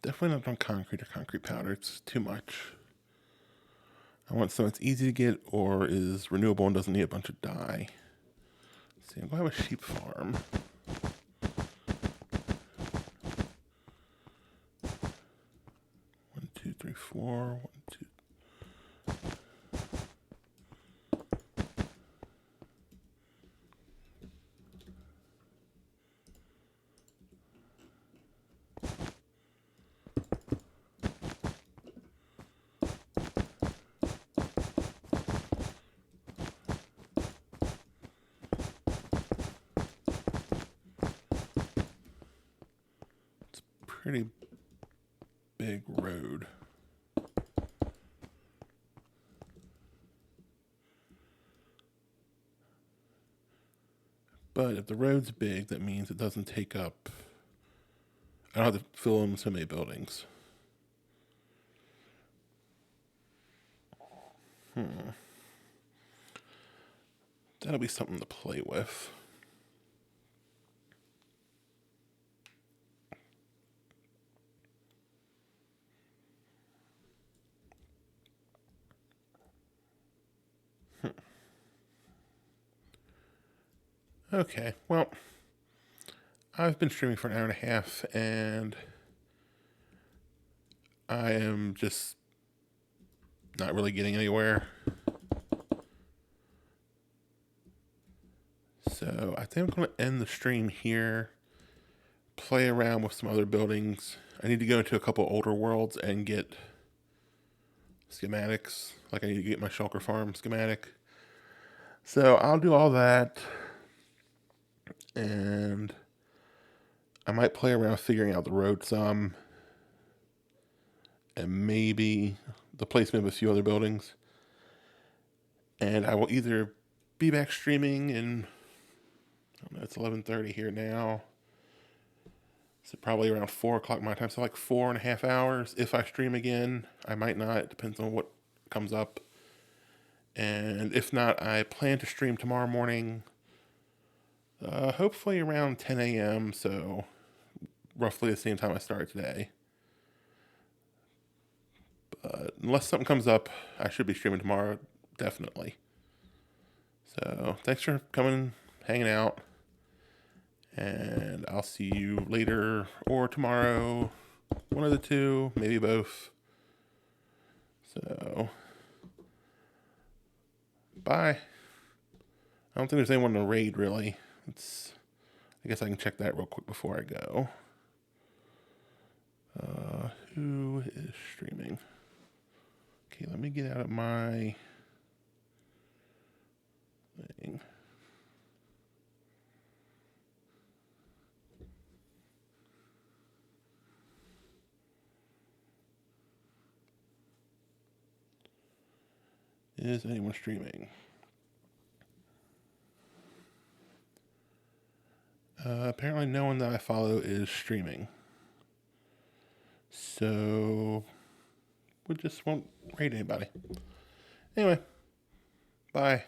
Definitely not on concrete or concrete powder. It's too much. I want something that's easy to get or is renewable and doesn't need a bunch of dye. Let's see, I'm going to have a sheep farm. 1, 2, 3, 4. 1, 2. Pretty big road. But if the road's big, that means it doesn't take up, I don't have to fill in so many buildings. That'll be something to play with. Okay, well, I've been streaming for an hour and a half, and I am just not really getting anywhere. So I think I'm going to end the stream here, play around with some other buildings. I need to go into a couple older worlds and get schematics. Like I need to get my shulker farm schematic. So I'll do all that. And I might play around figuring out the road some. And maybe the placement of a few other buildings. And I will either be back streaming in, I don't know, it's 11:30 here now. So probably around 4 o'clock my time. So like 4.5 hours. If I stream again, I might not. It depends on what comes up. And if not, I plan to stream tomorrow morning. Hopefully around 10 a.m. So roughly the same time I started today. But unless something comes up, I should be streaming tomorrow, definitely. So thanks for coming, hanging out. And I'll see you later or tomorrow. One of the two, maybe both. So, bye. I don't think there's anyone to raid, really. I guess I can check that real quick before I go. Who is streaming? Okay, let me get out of my thing. Is anyone streaming? Apparently no one that I follow is streaming. So we just won't rate anybody. Anyway, bye.